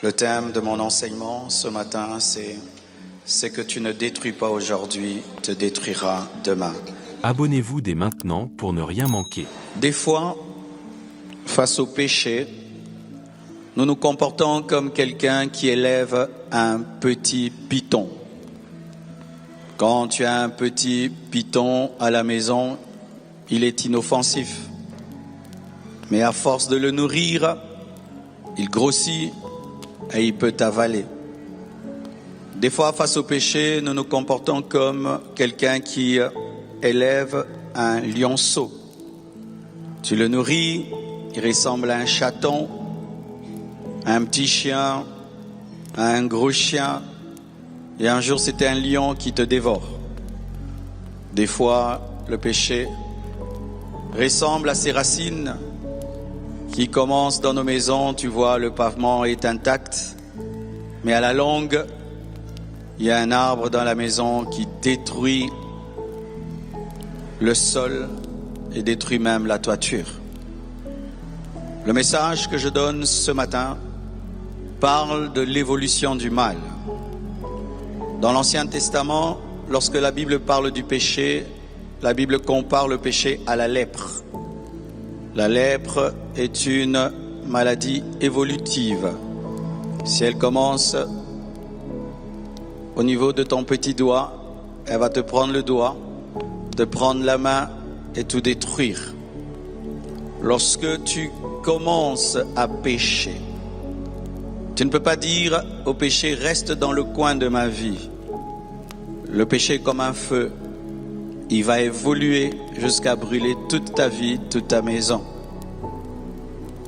Le thème de mon enseignement ce matin, c'est que tu ne détruis pas aujourd'hui, te détruiras demain. Abonnez-vous dès maintenant pour ne rien manquer. Des fois, face au péché, nous nous comportons comme quelqu'un qui élève un petit python. Quand tu as un petit python à la maison, il est inoffensif. Mais à force de le nourrir, il grossit et il peut t'avaler. Des fois, face au péché, nous nous comportons comme quelqu'un qui élève un lionceau. Tu le nourris, il ressemble à un chaton, à un petit chien, à un gros chien. Et un jour, c'était un lion qui te dévore. Des fois, le péché ressemble à ces racines qui commencent dans nos maisons. Tu vois, le pavement est intact, mais à la longue, il y a un arbre dans la maison qui détruit le sol et détruit même la toiture. Le message que je donne ce matin parle de l'évolution du mal. Dans l'Ancien Testament, lorsque la Bible parle du péché, la Bible compare le péché à la lèpre. La lèpre est une maladie évolutive. Si elle commence au niveau de ton petit doigt, elle va te prendre le doigt, te prendre la main et tout détruire. Lorsque tu commences à pécher, tu ne peux pas dire au péché reste dans le coin de ma vie. Le péché est comme un feu. Il va évoluer jusqu'à brûler toute ta vie, toute ta maison.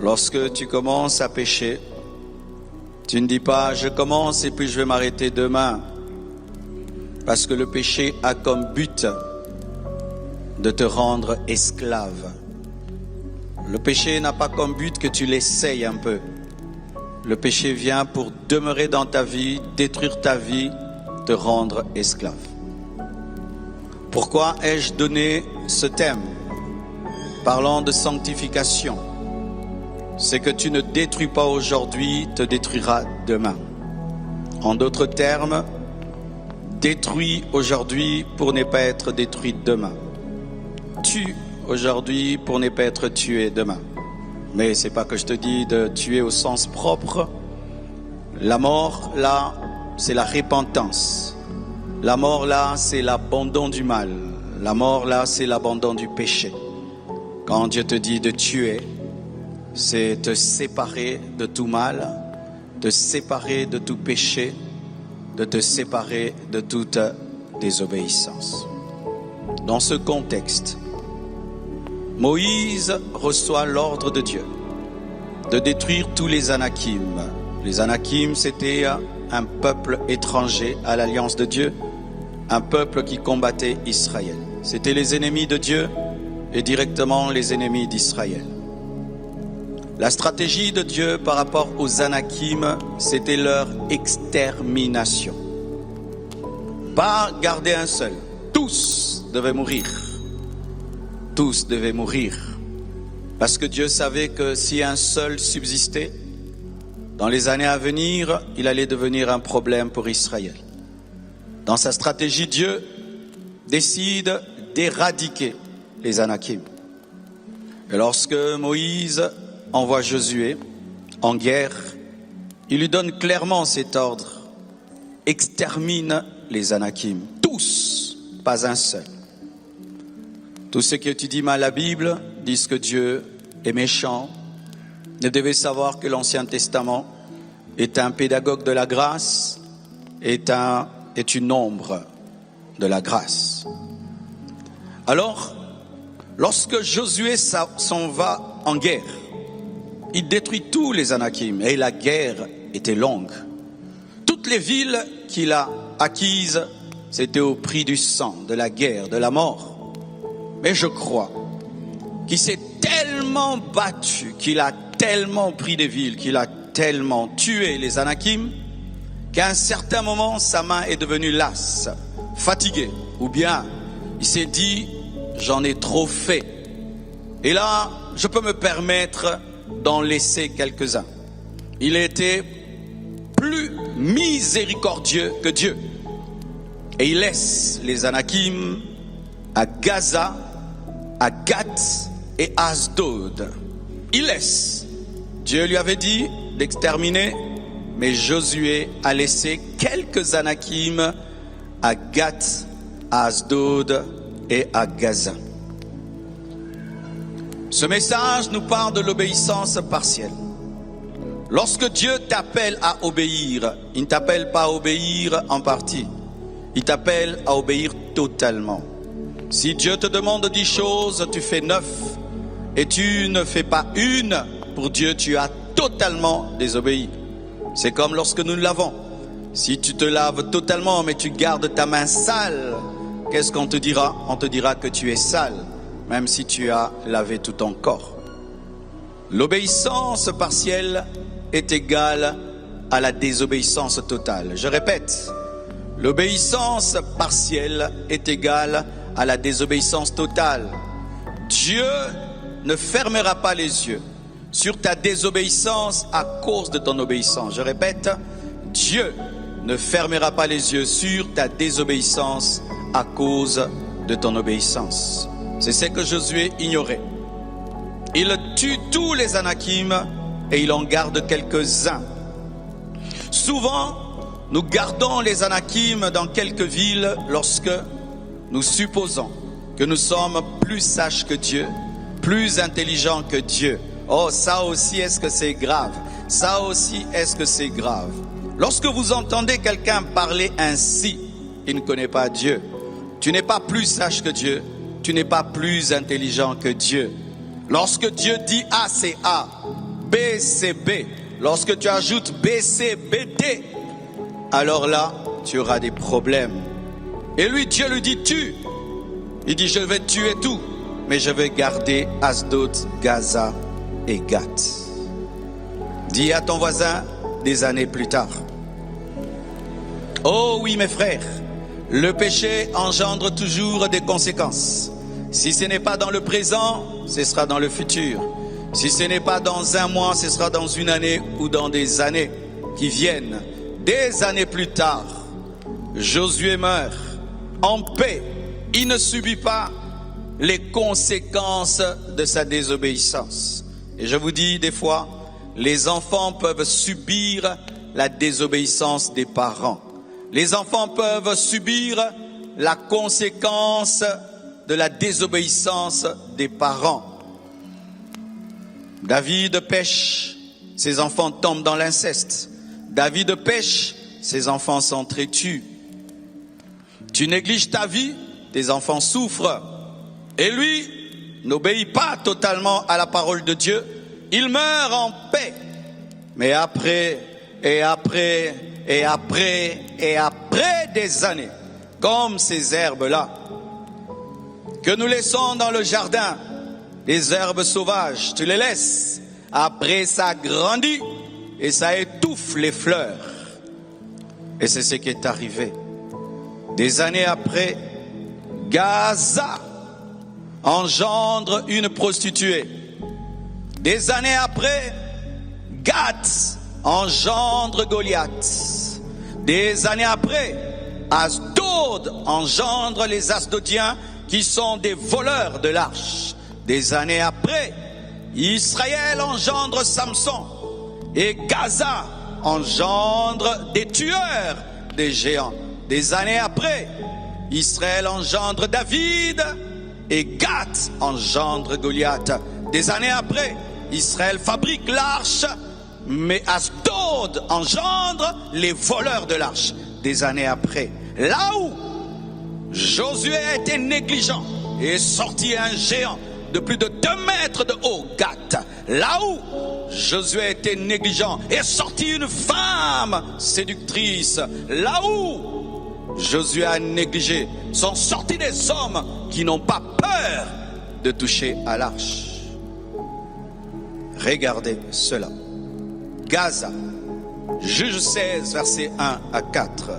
Lorsque tu commences à pécher, tu ne dis pas je commence et puis je vais m'arrêter demain. Parce que le péché a comme but de te rendre esclave. Le péché n'a pas comme but que tu l'essayes un peu. Le péché vient pour demeurer dans ta vie, détruire ta vie, te rendre esclave. Pourquoi ai-je donné ce thème? Parlant de sanctification. C'est que tu ne détruis pas aujourd'hui, te détruiras demain. En d'autres termes, détruis aujourd'hui pour ne pas être détruit demain. Tue aujourd'hui pour ne pas être tué demain. Mais c'est pas que je te dis de tuer au sens propre. La mort, là, c'est la repentance. La mort, là, c'est l'abandon du mal. La mort, là, c'est l'abandon du péché. Quand Dieu te dit de tuer, c'est te séparer de tout mal, te séparer de tout péché, de te séparer de toute désobéissance. Dans ce contexte, Moïse reçoit l'ordre de Dieu de détruire tous les Anakim. Les Anakim, c'était un peuple étranger à l'alliance de Dieu, un peuple qui combattait Israël. C'était les ennemis de Dieu et directement les ennemis d'Israël. La stratégie de Dieu par rapport aux Anakim, c'était leur extermination. Pas garder un seul. Tous devaient mourir. Tous devaient mourir. Parce que Dieu savait que si un seul subsistait, dans les années à venir, il allait devenir un problème pour Israël. Dans sa stratégie, Dieu décide d'éradiquer les Anakim. Et lorsque Moïse envoie Josué en guerre, il lui donne clairement cet ordre. Extermine les Anakim. Tous, pas un seul. Tous ceux qui étudient mal la Bible disent que Dieu est méchant. Ils devaient savoir que l'Ancien Testament est un pédagogue de la grâce, est une ombre de la grâce. Alors, lorsque Josué s'en va en guerre, il détruit tous les Anakim et la guerre était longue. Toutes les villes qu'il a acquises, c'était au prix du sang, de la guerre, de la mort. Mais je crois qu'il s'est tellement battu, qu'il a tellement pris des villes, qu'il a tellement tué les Anakim, qu'à un certain moment, sa main est devenue lasse, fatiguée. Ou bien, il s'est dit, j'en ai trop fait. Et là, je peux me permettre d'en laisser quelques-uns. Il était plus miséricordieux que Dieu. Et il laisse les Anakim à Gaza, à Gath et à Asdod. Il laisse. Dieu lui avait dit d'exterminer, mais Josué a laissé quelques Anakim à Gath, à Asdod et à Gaza. Ce message nous parle de l'obéissance partielle. Lorsque Dieu t'appelle à obéir, il ne t'appelle pas à obéir en partie. Il t'appelle à obéir totalement. Si Dieu te demande 10 choses, tu fais 9. Et tu ne fais pas une, pour Dieu, tu as totalement désobéi. C'est comme lorsque nous nous lavons. Si tu te laves totalement, mais tu gardes ta main sale, qu'est-ce qu'on te dira? On te dira que tu es sale, même si tu as lavé tout ton corps. L'obéissance partielle est égale à la désobéissance totale. Je répète, l'obéissance partielle est égale à la désobéissance totale. Dieu ne fermera pas les yeux sur ta désobéissance à cause de ton obéissance. Je répète, Dieu ne fermera pas les yeux sur ta désobéissance à cause de ton obéissance. C'est ce que Josué ignorait. Il tue tous les Anakim et il en garde quelques-uns. Souvent, nous gardons les Anakim dans quelques villes lorsque nous supposons que nous sommes plus sages que Dieu, plus intelligents que Dieu. Oh, ça aussi, est-ce que c'est grave? Ça aussi, est-ce que c'est grave? Lorsque vous entendez quelqu'un parler ainsi, il ne connaît pas Dieu. Tu n'es pas plus sage que Dieu, tu n'es pas plus intelligent que Dieu. Lorsque Dieu dit A, c'est A, B, c'est B. Lorsque tu ajoutes B, c'est BD, alors là, tu auras des problèmes. Et lui, Dieu lui dit tue. Il dit je vais tuer tout, mais je vais garder Asdod, Gaza et Gath. Dis à ton voisin des années plus tard. Oh oui mes frères, le péché engendre toujours des conséquences. Si ce n'est pas dans le présent, ce sera dans le futur. Si ce n'est pas dans un mois, ce sera dans une année ou dans des années qui viennent. Des années plus tard, Josué meurt en paix. Il ne subit pas les conséquences de sa désobéissance. Et je vous dis, des fois, les enfants peuvent subir la désobéissance des parents. Les enfants peuvent subir la conséquence de la désobéissance des parents. David pêche, ses enfants tombent dans l'inceste. David pêche, ses enfants sont têtus. Tu négliges ta vie, tes enfants souffrent. Et lui n'obéit pas totalement à la parole de Dieu. Il meurt en paix. Mais après des années, comme ces herbes-là, que nous laissons dans le jardin, les herbes sauvages, tu les laisses. Après, ça grandit et ça étouffe les fleurs. Et c'est ce qui est arrivé. Des années après, Gaza engendre une prostituée. Des années après, Gath engendre Goliath. Des années après, Asdod engendre les Asdodiens qui sont des voleurs de l'arche. Des années après, Israël engendre Samson et Gaza engendre des tueurs des géants. Des années après, Israël engendre David et Gath engendre Goliath. Des années après, Israël fabrique l'arche, mais Asdod engendre les voleurs de l'arche. Des années après, là où Josué a été négligent et est sorti un géant de plus de 2 mètres de haut, Gath. Là où Josué a été négligent et est sorti une femme séductrice. Là où Josué a négligé, sont sortis des hommes qui n'ont pas peur de toucher à l'arche. Regardez cela. Gaza, Juge 16, versets 1 à 4.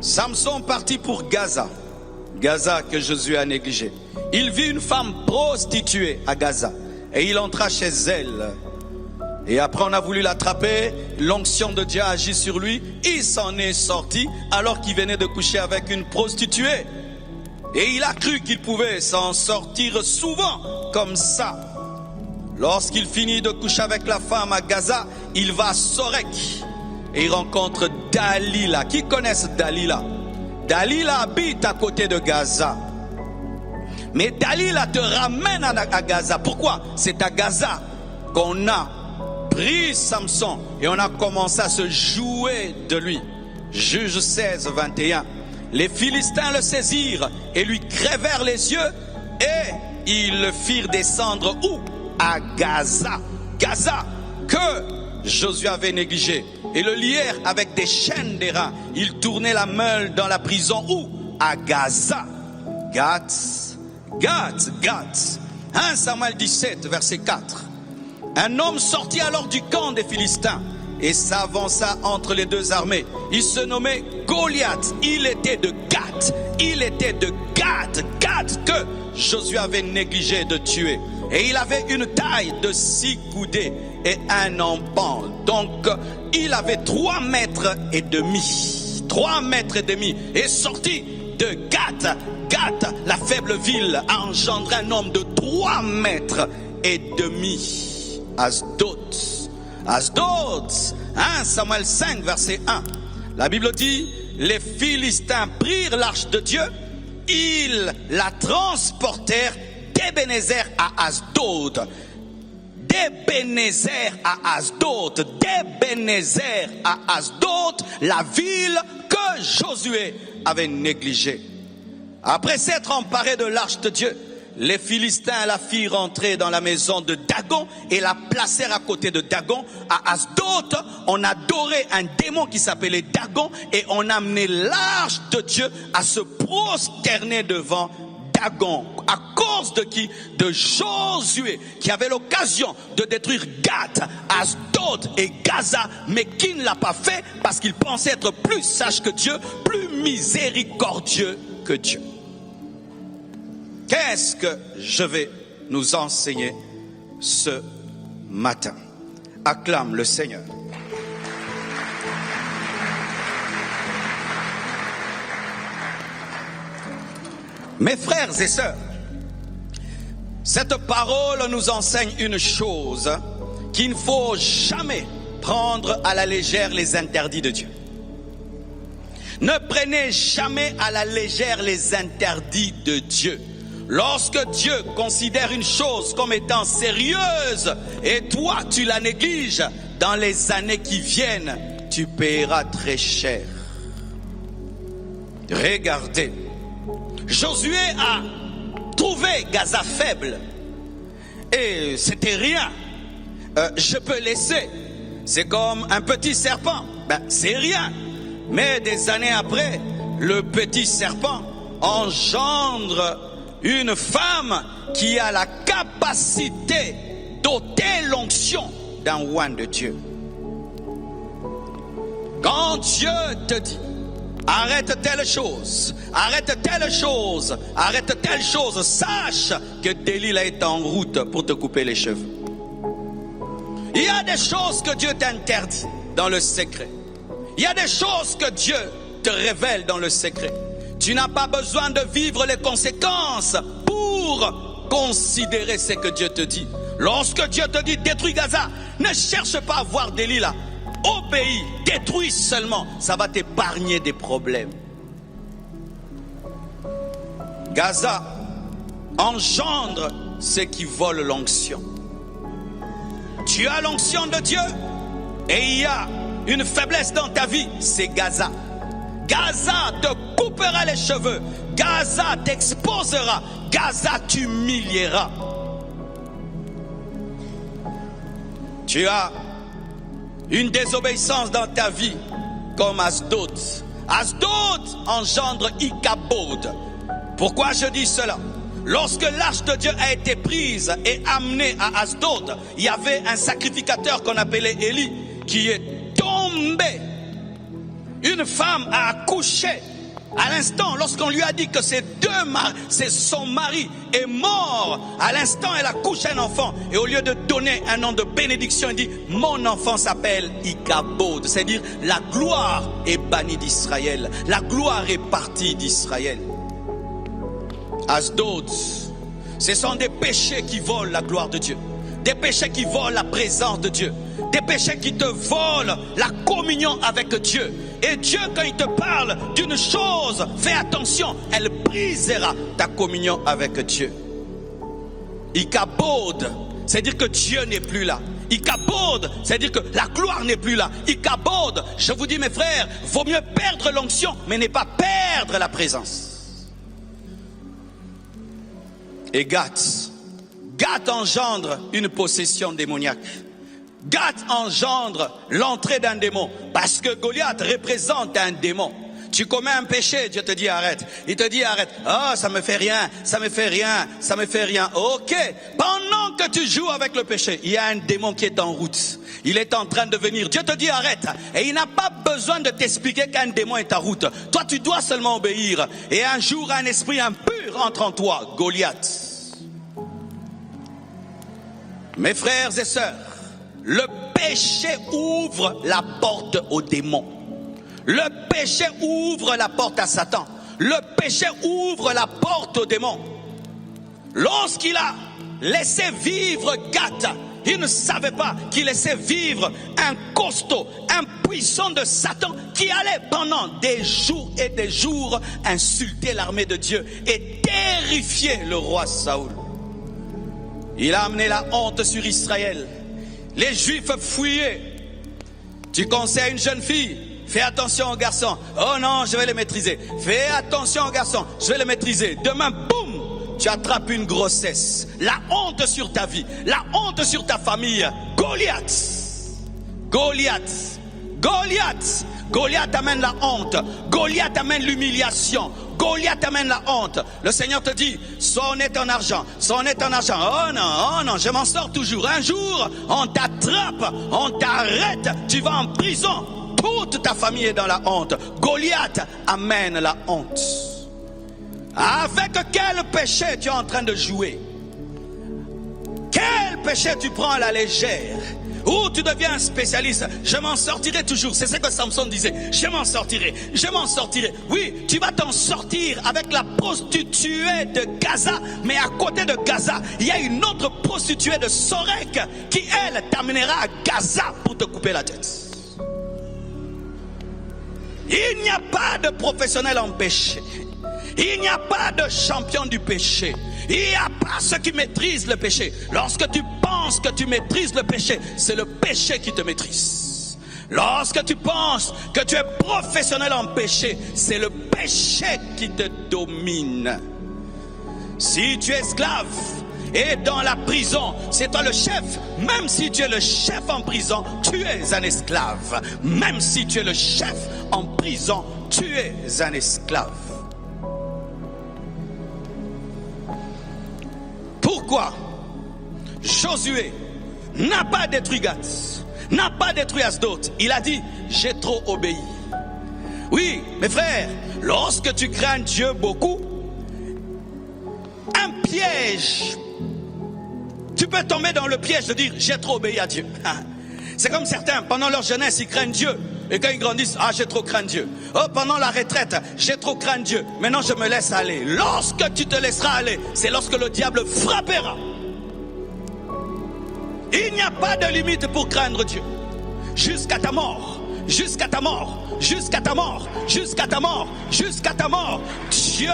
Samson partit pour Gaza. Gaza que Josué a négligé. Il vit une femme prostituée à Gaza et il entra chez elle. Et après on a voulu l'attraper, l'onction de Dieu a agi sur lui, il s'en est sorti alors qu'il venait de coucher avec une prostituée. Et il a cru qu'il pouvait s'en sortir souvent comme ça. Lorsqu'il finit de coucher avec la femme à Gaza, il va à Sorek et il rencontre Dalila. Qui connaissent Dalila? Dalila habite à côté de Gaza. Mais Dalila te ramène à Gaza. Pourquoi? C'est à Gaza qu'on a pris Samson et on a commencé à se jouer de lui. Juge 16, 21. Les Philistins le saisirent et lui crevèrent les yeux et ils le firent descendre où? À Gaza. Gaza que Josué avait négligé. Et le lièrent avec des chaînes d'airain. Ils tournaient la meule dans la prison où? À Gaza. Gath. 1 Samuel 17, verset 4. Un homme sortit alors du camp des Philistins et s'avança entre les deux armées. Il se nommait Goliath. Il était de Gath. Gath que Josué avait négligé de tuer. Et il avait une taille de 6 coudées et un empan. Donc, il avait 3 mètres et demi. 3 mètres et demi. Et sorti de Gath. Gath, la faible ville, a engendré un homme de 3 mètres et demi. Asdod. 1 Samuel 5, verset 1. La Bible dit, les Philistins prirent l'arche de Dieu. Ils la transportèrent d'Ebenezer à Asdod. D'Ebenezer à Asdod, la ville que Josué avait négligée. Après s'être emparé de l'arche de Dieu, les Philistins la firent rentrer dans la maison de Dagon et la placèrent à côté de Dagon. À Asdod, on adorait un démon qui s'appelait Dagon et on amenait l'arche de Dieu à se prosterner devant Dagon. À cause de qui? De Josué, qui avait l'occasion de détruire Gath, Asdod et Gaza, mais qui ne l'a pas fait parce qu'il pensait être plus sage que Dieu, plus miséricordieux que Dieu. Qu'est-ce que je vais nous enseigner ce matin? Acclame le Seigneur. Mes frères et sœurs, cette parole nous enseigne une chose, qu'il ne faut jamais prendre à la légère les interdits de Dieu. Ne prenez jamais à la légère les interdits de Dieu. Lorsque Dieu considère une chose comme étant sérieuse et toi tu la négliges, dans les années qui viennent, tu paieras très cher. Regardez, Josué a trouvé Gaza faible et c'était rien. Je peux laisser. C'est comme un petit serpent. C'est rien. Mais des années après, le petit serpent engendre une femme qui a la capacité d'ôter l'onction d'un oint de Dieu. Quand Dieu te dit, arrête telle chose, sache que Delilah est en route pour te couper les cheveux. Il y a des choses que Dieu t'interdit dans le secret. Il y a des choses que Dieu te révèle dans le secret. Tu n'as pas besoin de vivre les conséquences pour considérer ce que Dieu te dit. Lorsque Dieu te dit détruis Gaza, ne cherche pas à voir Delilah. Obéis, détruis seulement, ça va t'épargner des problèmes. Gaza engendre ceux qui volent l'onction. Tu as l'onction de Dieu et il y a une faiblesse dans ta vie, c'est Gaza. Gaza te coupera les cheveux, Gaza t'exposera, Gaza t'humiliera. Tu as une désobéissance dans ta vie comme Asdod. Asdod engendre Ichabod. Pourquoi je dis cela? Lorsque l'arche de Dieu a été prise et amenée à Asdod, il y avait un sacrificateur qu'on appelait Élie qui est tombé. Une femme a accouché À l'instant, lorsqu'on lui a dit que son mari est mort, à l'instant, elle accouche un enfant. Et au lieu de donner un nom de bénédiction, elle dit, mon enfant s'appelle Ichabod. C'est-à-dire, la gloire est bannie d'Israël. La gloire est partie d'Israël. Asdod, ce sont des péchés qui volent la gloire de Dieu. Des péchés qui volent la présence de Dieu. Des péchés qui te volent la communion avec Dieu. Et Dieu, quand il te parle d'une chose, fais attention, elle brisera ta communion avec Dieu. Ichabod, c'est-à-dire que Dieu n'est plus là. Ichabod, c'est-à-dire que la gloire n'est plus là. Ichabod, je vous dis mes frères, vaut mieux perdre l'onction, mais ne pas perdre la présence. Et Gath engendre une possession démoniaque. Gath engendre l'entrée d'un démon. Parce que Goliath représente un démon. Tu commets un péché, Dieu te dit arrête. Il te dit arrête. Oh, ça me fait rien, ça me fait rien, ça me fait rien. Ok. Pendant que tu joues avec le péché, il y a un démon qui est en route. Il est en train de venir. Dieu te dit arrête. Et il n'a pas besoin de t'expliquer qu'un démon est en route. Toi, tu dois seulement obéir. Et un jour, un esprit impur entre en toi. Goliath. Mes frères et sœurs, le péché ouvre la porte aux démons. Le péché ouvre la porte à Satan. Le péché ouvre la porte aux démons. Lorsqu'il a laissé vivre Gath, il ne savait pas qu'il laissait vivre un costaud, un puissant de Satan qui allait pendant des jours et des jours insulter l'armée de Dieu et terrifier le roi Saoul. Il a amené la honte sur Israël. Les Juifs fuyaient. Tu conseilles à une jeune fille, fais attention aux garçons. Oh non, je vais les maîtriser. Fais attention aux garçons, je vais les maîtriser. Demain, boum, tu attrapes une grossesse. La honte sur ta vie, la honte sur ta famille. Goliath. Goliath. Goliath. Goliath amène la honte. Goliath amène l'humiliation. Goliath amène la honte. Le Seigneur te dit, sois honnête en argent, sois honnête en argent. Oh non, je m'en sors toujours. Un jour, on t'attrape, on t'arrête, tu vas en prison. Toute ta famille est dans la honte. Goliath amène la honte. Avec quel péché tu es en train de jouer? Quel péché tu prends à la légère? Ou tu deviens un spécialiste. Je m'en sortirai toujours. C'est ce que Samson disait. Je m'en sortirai. Je m'en sortirai. Oui, tu vas t'en sortir avec la prostituée de Gaza. Mais à côté de Gaza, il y a une autre prostituée de Sorek qui, elle, t'amènera à Gaza pour te couper la tête. Il n'y a pas de professionnel en péché. Il n'y a pas de champion du péché. Il n'y a pas ceux qui maîtrisent le péché. Lorsque tu penses que tu maîtrises le péché, c'est le péché qui te maîtrise. Lorsque tu penses que tu es professionnel en péché, c'est le péché qui te domine. Si tu es esclave et dans la prison, c'est toi le chef. Même si tu es le chef en prison, tu es un esclave. Même si tu es le chef en prison, tu es un esclave. Pourquoi Josué n'a pas détruit Gath, n'a pas détruit Asdod? Il a dit, j'ai trop obéi. Oui, mes frères, lorsque tu crains Dieu beaucoup, un piège, tu peux tomber dans le piège de dire, j'ai trop obéi à Dieu. C'est comme certains, pendant leur jeunesse, ils craignent Dieu. Et quand ils grandissent, j'ai trop craint Dieu. Oh, pendant la retraite, j'ai trop craint Dieu. Maintenant, je me laisse aller. Lorsque tu te laisseras aller, c'est lorsque le diable frappera. Il n'y a pas de limite pour craindre Dieu. Jusqu'à ta mort. Jusqu'à ta mort. Jusqu'à ta mort. Jusqu'à ta mort. Jusqu'à ta mort. Dieu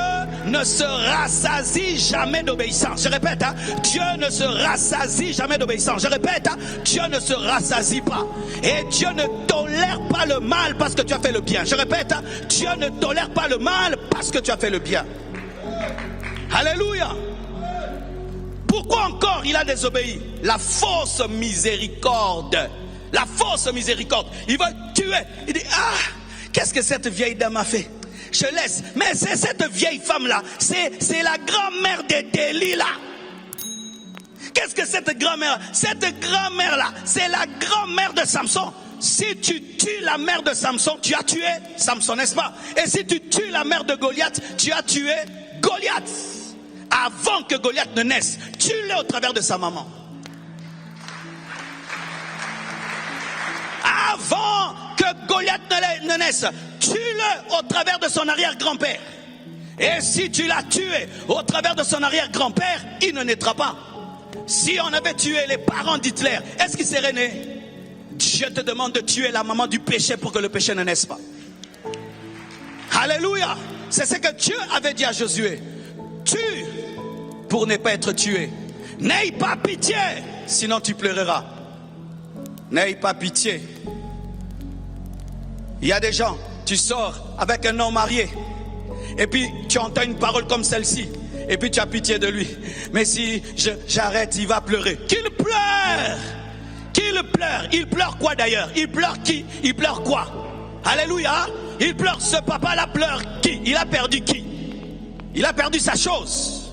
ne se rassasie jamais d'obéissance. Je répète, Dieu ne se rassasie jamais d'obéissance. Je répète, Dieu ne se rassasie pas. Et Dieu ne tolère pas le mal parce que tu as fait le bien. Je répète, Dieu ne tolère pas le mal parce que tu as fait le bien. Alléluia. Pourquoi encore il a désobéi? La fausse miséricorde. La fausse miséricorde. Il va tuer. Il dit, qu'est-ce que cette vieille dame a fait? Je laisse. Mais c'est cette vieille femme-là. C'est la grand-mère de Delilah. Qu'est-ce que cette grand-mère? Cette grand-mère-là, c'est la grand-mère de Samson. si tu tues la mère de Samson, tu as tué Samson, n'est-ce pas? Et si tu tues la mère de Goliath, tu as tué Goliath. Avant que Goliath ne naisse, tue-le au travers de sa maman. Avant que Goliath ne naisse, tue-le au travers de son arrière-grand-père. Et si tu l'as tué au travers de son arrière-grand-père, il ne naîtra pas. Si on avait tué les parents d'Hitler, est-ce qu'il serait né? Dieu te demande de tuer la maman du péché pour que le péché ne naisse pas. Alléluia. C'est ce que Dieu avait dit à Josué. Tue pour ne pas être tué. N'aie pas pitié, sinon tu pleureras. N'aie pas pitié. Il y a des gens, tu sors avec un homme marié, et puis tu entends une parole comme celle-ci, et puis tu as pitié de lui. Mais si j'arrête, il va pleurer. Qu'il pleure. Qu'il pleure. Il pleure quoi d'ailleurs? Il pleure qui? Il pleure quoi? Alléluia. Il pleure, ce papa-là pleure qui? Il a perdu qui? Il a perdu sa chose.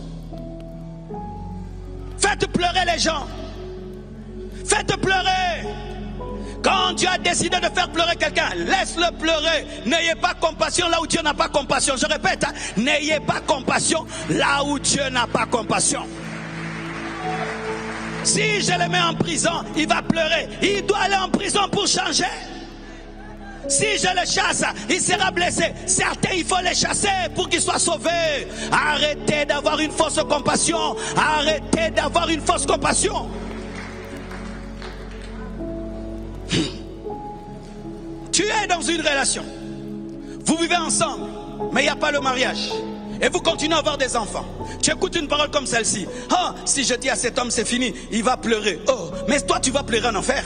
Faites pleurer les gens. Faites pleurer. Quand Dieu a décidé de faire pleurer quelqu'un, laisse-le pleurer. N'ayez pas compassion là où Dieu n'a pas compassion. Je répète, hein, n'ayez pas compassion là où Dieu n'a pas compassion. Si je le mets en prison, il va pleurer. Il doit aller en prison pour changer. Si je le chasse, il sera blessé. Certains, il faut les chasser pour qu'ils soient sauvés. Arrêtez d'avoir une fausse compassion. Arrêtez d'avoir une fausse compassion. Tu es dans une relation. Vous vivez ensemble, mais il n'y a pas le mariage. Et vous continuez à avoir des enfants. Tu écoutes une parole comme celle-ci. Oh, si je dis à cet homme c'est fini, il va pleurer. Oh, mais toi tu vas pleurer en enfer.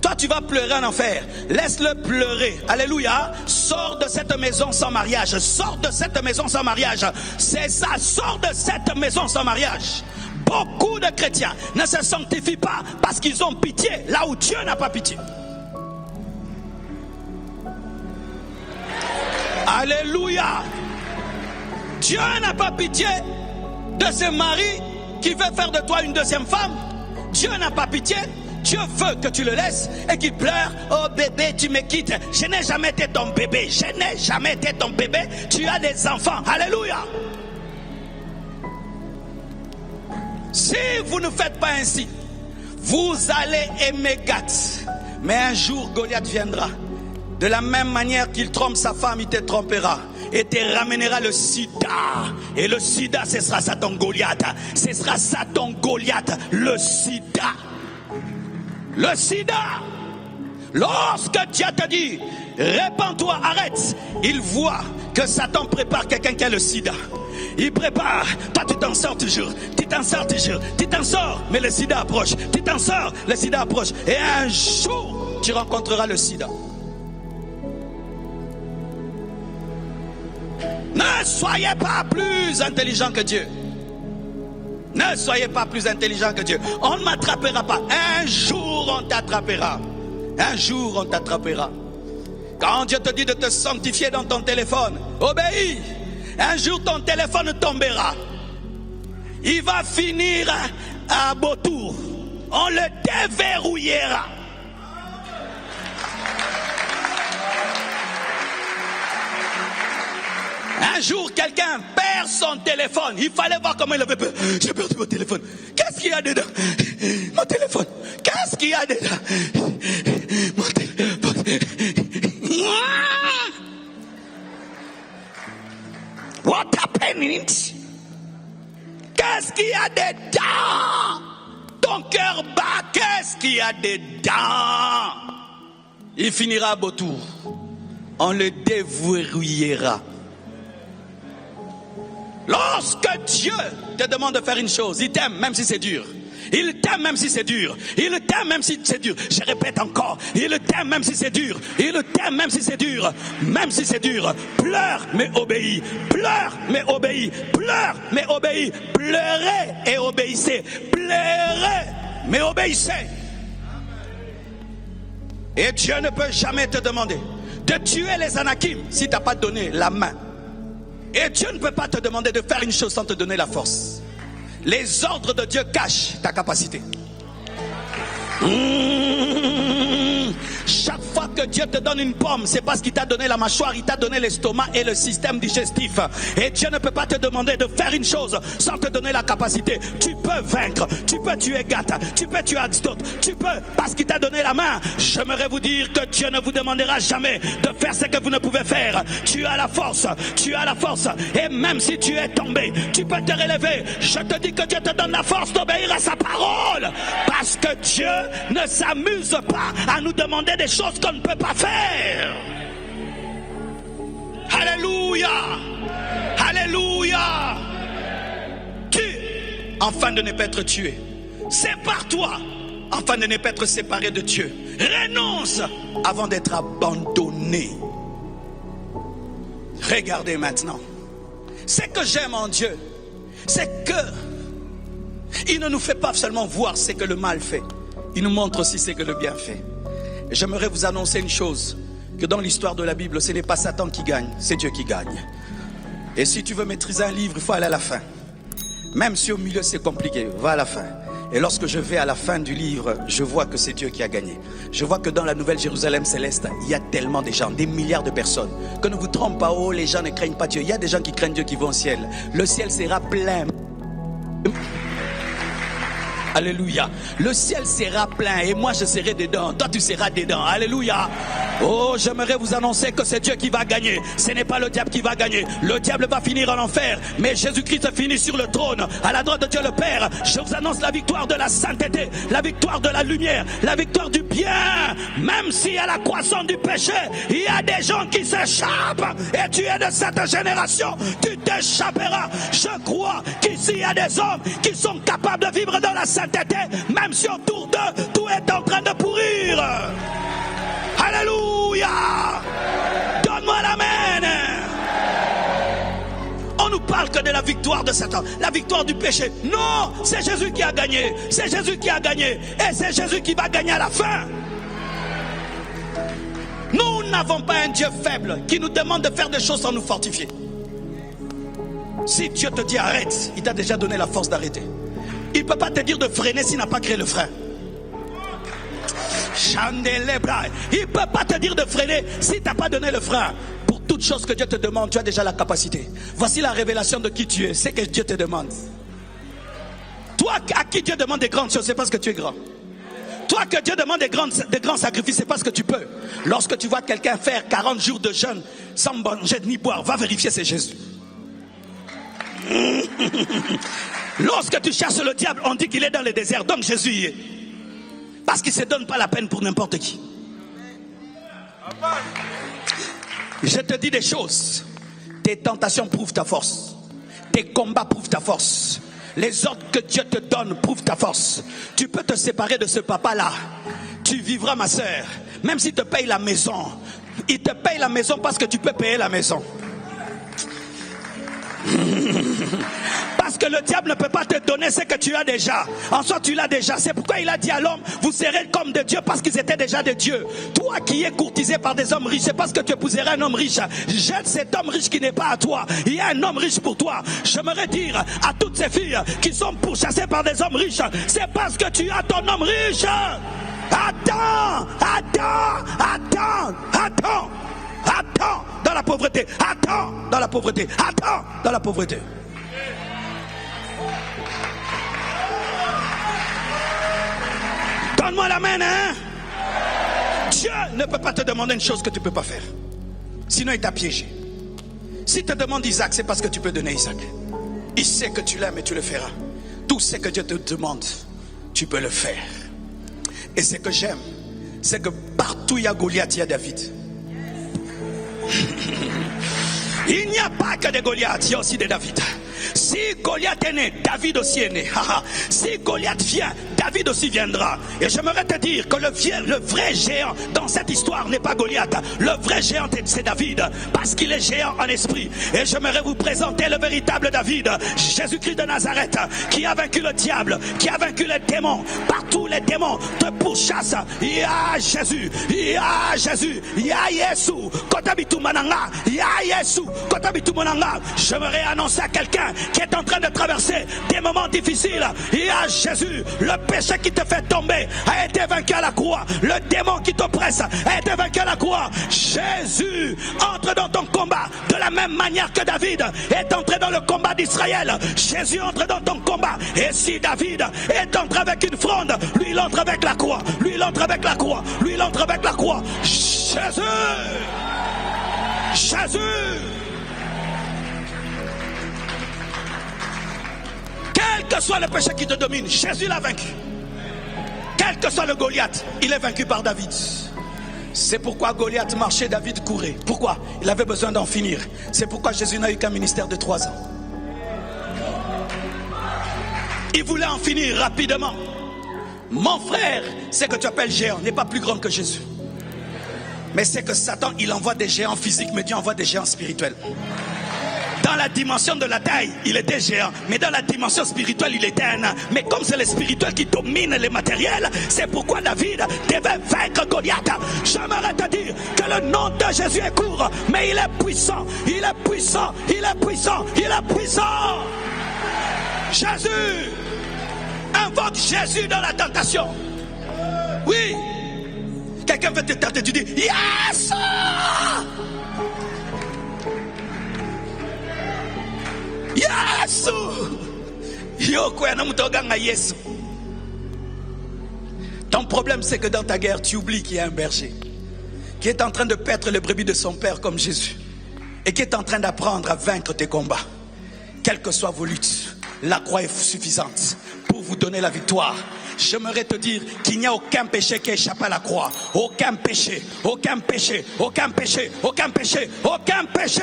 Toi tu vas pleurer en enfer. Laisse-le pleurer. Alléluia. Sors de cette maison sans mariage. Sors de cette maison sans mariage. C'est ça, sors de cette maison sans mariage. Beaucoup de chrétiens ne se sanctifient pas parce qu'ils ont pitié là où Dieu n'a pas pitié. Alléluia. Dieu n'a pas pitié de ce mari qui veut faire de toi une deuxième femme. Dieu n'a pas pitié. Dieu veut que tu le laisses et qu'il pleure. Oh bébé, tu me quittes. Je n'ai jamais été ton bébé. Je n'ai jamais été ton bébé. Tu as des enfants. Alléluia. Si vous ne faites pas ainsi, vous allez aimer Gath. Mais un jour, Goliath viendra. De la même manière qu'il trompe sa femme, il te trompera. Et te ramènera le sida. Et le sida, ce sera ça ton Goliath. Ce sera ça ton Goliath. Le sida. Le sida. Lorsque Dieu te dit, répands-toi, arrête. Il voit que Satan prépare quelqu'un qui a le sida. Il prépare. Toi, tu t'en sors toujours. Tu t'en sors toujours. Tu t'en sors. Mais le sida approche. Tu t'en sors. Le sida approche. Et un jour, tu rencontreras le sida. Ne soyez pas plus intelligent que Dieu. Ne soyez pas plus intelligent que Dieu. On ne m'attrapera pas. Un jour on t'attrapera. Un jour on t'attrapera. Quand Dieu te dit de te sanctifier dans ton téléphone, obéis. Un jour ton téléphone tombera. Il va finir à Beautour. On le déverrouillera. Un jour, quelqu'un perd son téléphone. Il fallait voir comment il avait peur. J'ai perdu mon téléphone. Qu'est-ce qu'il y a dedans? Mon téléphone. Qu'est-ce qu'il y a dedans? Mon téléphone. What happened? Qu'est-ce qu'il y a dedans? Ton cœur bat. Qu'est-ce qu'il y a dedans? Il finira à Beautour. On le déverrouillera. Lorsque Dieu te demande de faire une chose, il t'aime même si c'est dur. Il t'aime même si c'est dur. Il t'aime même si c'est dur. Je répète encore, il t'aime même si c'est dur. Il t'aime même si c'est dur. Même si c'est dur. Pleure mais obéis. Pleure mais obéis. Pleure mais obéis. Pleurez et obéissez. Pleurez mais obéissez. Et Dieu ne peut jamais te demander de tuer les Anakim si tu n'as pas donné la main. Et Dieu ne peut pas te demander de faire une chose sans te donner la force. Les ordres de Dieu cachent ta capacité. Chaque fois que Dieu te donne une pomme, c'est parce qu'il t'a donné la mâchoire, il t'a donné l'estomac et le système digestif. Et Dieu ne peut pas te demander de faire une chose sans te donner la capacité. Tu peux vaincre, tu peux tuer Gath, tu peux tuer Aristote, tu peux parce qu'il t'a donné la main. J'aimerais vous dire que Dieu ne vous demandera jamais de faire ce que vous ne pouvez faire. Tu as la force, tu as la force. Et même si tu es tombé, tu peux te relever. Je te dis que Dieu te donne la force d'obéir à sa parole. Parce que Dieu ne s'amuse pas à nous demander des choses qu'on ne peut pas faire. Alléluia. Alléluia. Tue afin de ne pas être tué. Sépare-toi afin de ne pas être séparé de Dieu. Renonce avant d'être abandonné. Regardez maintenant. Ce que j'aime en Dieu, c'est que il ne nous fait pas seulement voir ce que le mal fait, il nous montre aussi ce que le bien fait. Et j'aimerais vous annoncer une chose, que dans l'histoire de la Bible, ce n'est pas Satan qui gagne, c'est Dieu qui gagne. Et si tu veux maîtriser un livre, il faut aller à la fin. Même si au milieu c'est compliqué, va à la fin. Et lorsque je vais à la fin du livre, je vois que c'est Dieu qui a gagné. Je vois que dans la nouvelle Jérusalem céleste, il y a tellement de gens, des milliards de personnes. Que ne vous trompez pas, oh, les gens ne craignent pas Dieu. Il y a des gens qui craignent Dieu qui vont au ciel. Le ciel sera plein. Alléluia. Le ciel sera plein et moi je serai dedans. Toi tu seras dedans. Alléluia. Oh, j'aimerais vous annoncer que c'est Dieu qui va gagner. Ce n'est pas le diable qui va gagner. Le diable va finir en enfer. Mais Jésus-Christ finit sur le trône, à la droite de Dieu le Père. Je vous annonce la victoire de la sainteté, la victoire de la lumière, la victoire du bien. Même si à la croissance du péché, il y a des gens qui s'échappent. Et tu es de cette génération, tu t'échapperas. Je crois qu'ici il y a des hommes qui sont capables de vivre dans la sainteté. Même si autour d'eux tout est en train de pourrir. Alléluia. Donne-moi l'amen. On nous parle que de la victoire de Satan, la victoire du péché. Non, c'est Jésus qui a gagné. C'est Jésus qui a gagné. Et c'est Jésus qui va gagner à la fin. Nous n'avons pas un Dieu faible qui nous demande de faire des choses sans nous fortifier. Si Dieu te dit arrête, il t'a déjà donné la force d'arrêter. Il ne peut pas te dire de freiner s'il n'a pas créé le frein. Il ne peut pas te dire de freiner s'il ne t'a pas donné le frein. Pour toute chose que Dieu te demande, tu as déjà la capacité. Voici la révélation de qui tu es. C'est que Dieu te demande. Toi à qui Dieu demande des grandes choses, c'est parce que tu es grand. Toi que Dieu demande des grands sacrifices, c'est parce que tu peux. Lorsque tu vois quelqu'un faire 40 jours de jeûne sans manger ni boire, va vérifier c'est Jésus. Lorsque tu cherches le diable, on dit qu'il est dans le désert, donc Jésus y est. Parce qu'il ne se donne pas la peine pour n'importe qui. Je te dis des choses. Tes tentations prouvent ta force. Tes combats prouvent ta force. Les ordres que Dieu te donne prouvent ta force. Tu peux te séparer de ce papa-là. Tu vivras, ma soeur. Même s'il te paye la maison. Il te paye la maison parce que tu peux payer la maison. Parce que le diable ne peut pas te donner ce que tu as déjà. En soi tu l'as déjà. C'est pourquoi il a dit à l'homme, vous serez comme des dieux, parce qu'ils étaient déjà des dieux. Toi qui es courtisé par des hommes riches, c'est parce que tu épouseras un homme riche. Jette cet homme riche qui n'est pas à toi. Il y a un homme riche pour toi. J'aimerais dire à toutes ces filles qui sont pourchassées par des hommes riches, c'est parce que tu as ton homme riche. Attends dans la pauvreté. Attends dans la pauvreté. Attends dans la pauvreté. Donne-moi la main, hein? Dieu ne peut pas te demander une chose que tu ne peux pas faire. Sinon il t'a piégé. S'il te demande Isaac, c'est parce que tu peux donner Isaac. Il sait que tu l'aimes et tu le feras. Tout ce que Dieu te demande, tu peux le faire. Et ce que j'aime, c'est que partout il y a Goliath, il y a David. Il n'y a pas que des Goliaths, il y a aussi des David. Si Goliath est né, David aussi est né. Si Goliath vient, David aussi viendra. Et j'aimerais te dire que le vrai géant dans cette histoire n'est pas Goliath. Le vrai géant c'est David, parce qu'il est géant en esprit. Et j'aimerais vous présenter le véritable David, Jésus-Christ de Nazareth, qui a vaincu le diable, qui a vaincu les démons. Partout les démons te pourchassent. Il y a Jésus, il y a Jésus, il y a Yesu. Kotabitu mananga, il y a Yesu. Kotabitu mananga. J'aimerais annoncer à quelqu'un qui est en train de traverser des moments difficiles. Il y a Jésus, le péché qui te fait tomber a été vaincu à la croix. Le démon qui t'oppresse a été vaincu à la croix. Jésus entre dans ton combat de la même manière que David est entré dans le combat d'Israël. Jésus entre dans ton combat. Et si David est entré avec une fronde, lui il entre avec la croix. Lui il entre avec la croix. Lui il entre avec la croix. Jésus. Jésus. Quel que soit le péché qui te domine, Jésus l'a vaincu. Quel que soit le Goliath, il est vaincu par David. C'est pourquoi Goliath marchait, David courait. Pourquoi? Il avait besoin d'en finir. C'est pourquoi Jésus n'a eu qu'un ministère de 3 ans. Il voulait en finir rapidement. Mon frère, ce que tu appelles géant n'est pas plus grand que Jésus. Mais c'est que Satan, il envoie des géants physiques, mais Dieu envoie des géants spirituels. Dans la dimension de la taille, il était géant. Mais dans la dimension spirituelle, il était un nain. Mais comme c'est le spirituel qui domine les matériels, c'est pourquoi David devait vaincre Goliath. J'aimerais te dire que le nom de Jésus est court, mais il est puissant. Il est puissant. Il est puissant. Il est puissant. Jésus. Invoque Jésus dans la tentation. Oui. Quelqu'un veut te tenter, tu dis yes. Yesu. Yesu. Ton problème c'est que dans ta guerre tu oublies qu'il y a un berger qui est en train de paître les brebis de son père comme Jésus et qui est en train d'apprendre à vaincre tes combats. Quelles que soient vos luttes, la croix est suffisante pour vous donner la victoire. J'aimerais te dire qu'il n'y a aucun péché qui échappe à la croix. Aucun péché, aucun péché, aucun péché, aucun péché, aucun péché.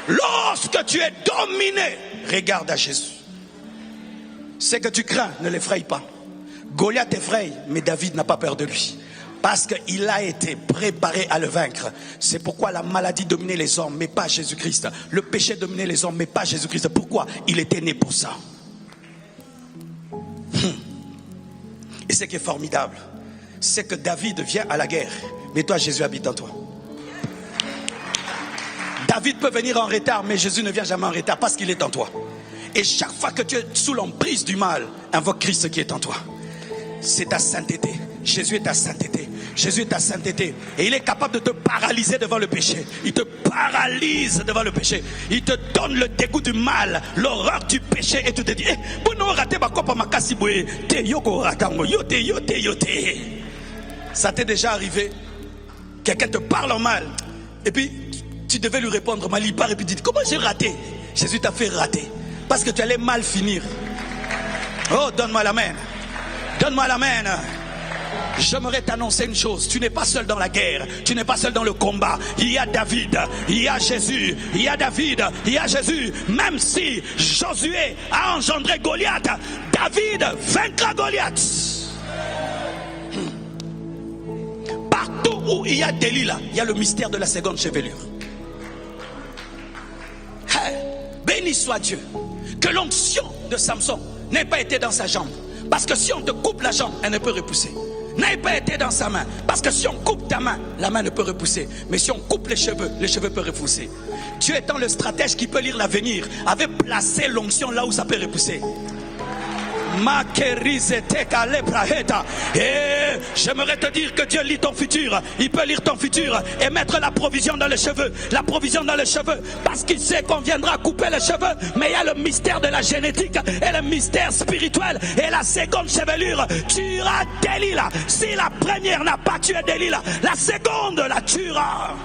Lorsque tu es dominé, regarde à Jésus. Ce que tu crains, ne l'effraie pas. Goliath effraie, mais David n'a pas peur de lui. Parce qu'il a été préparé à le vaincre. C'est pourquoi la maladie dominait les hommes, mais pas Jésus-Christ. Le péché dominait les hommes, mais pas Jésus-Christ. Pourquoi? Il était né pour ça. Et ce qui est formidable, c'est que David vient à la guerre, mais toi Jésus habite en toi. David peut venir en retard, mais Jésus ne vient jamais en retard parce qu'il est en toi. Et chaque fois que tu es sous l'emprise du mal, invoque Christ qui est en toi. C'est ta sainteté. Jésus est ta sainteté. Jésus est ta sainteté. Et il est capable de te paralyser devant le péché. Il te paralyse devant le péché. Il te donne le dégoût du mal, l'horreur du péché. Et tu te dis, ça t'est déjà arrivé? Quelqu'un te parle en mal. Et puis, tu devais lui répondre mal. Il part et puis dit, comment j'ai raté? Jésus t'a fait rater. Parce que tu allais mal finir. Oh, donne-moi la main. Donne-moi la main. J'aimerais t'annoncer une chose. Tu n'es pas seul dans la guerre. Tu n'es pas seul dans le combat. Il y a David. Il y a Jésus. Il y a David. Il y a Jésus. Même si Josué a engendré Goliath, David vaincra Goliath. Partout où il y a Delilah, il y a le mystère de la seconde chevelure. Béni soit Dieu. Que l'onction de Samson n'ait pas été dans sa jambe. Parce que si on te coupe la jambe, elle ne peut repousser. N'ait pas été dans sa main. Parce que si on coupe ta main, la main ne peut repousser. Mais si on coupe les cheveux peuvent repousser. Dieu étant le stratège qui peut lire l'avenir, avait placé l'onction là où ça peut repousser. Et j'aimerais te dire que Dieu lit ton futur. Il peut lire ton futur et mettre la provision dans les cheveux. La provision dans les cheveux. Parce qu'il sait qu'on viendra couper les cheveux. Mais il y a le mystère de la génétique et le mystère spirituel. Et la seconde chevelure tuera Delilah. Si la première n'a pas tué Delilah, la seconde la tuera.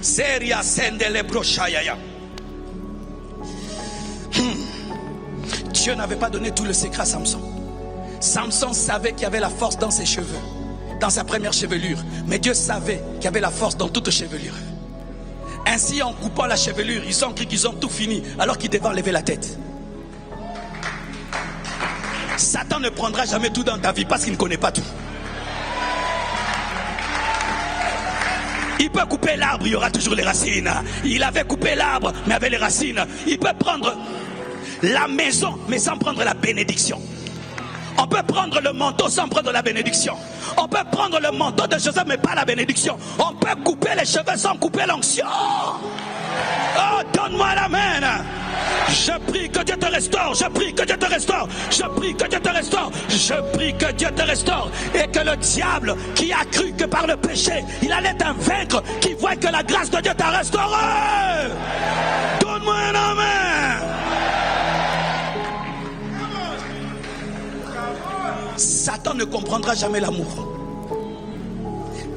Seria sendele brochaya. Dieu n'avait pas donné tout le secret à Samson. Samson savait qu'il y avait la force dans ses cheveux, dans sa première chevelure. Mais Dieu savait qu'il y avait la force dans toute chevelure. Ainsi, en coupant la chevelure, ils ont cru qu'ils ont tout fini, alors qu'ils devaient enlever la tête. Satan ne prendra jamais tout dans ta vie parce qu'il ne connaît pas tout. Il peut couper l'arbre, il y aura toujours les racines. Il avait coupé l'arbre, mais avec les racines. Il peut prendre la maison, mais sans prendre la bénédiction. On peut prendre le manteau sans prendre la bénédiction. On peut prendre le manteau de Joseph, mais pas la bénédiction. On peut couper les cheveux sans couper l'onction. Oh, donne-moi la main. Je prie que Dieu te restaure. Je prie que Dieu te restaure. Je prie que Dieu te restaure. Je prie que Dieu te restaure. Et que le diable qui a cru que par le péché il allait t'invaincre, qui voit que la grâce de Dieu t'a restauré. Donne-moi un amen. Satan ne comprendra jamais l'amour.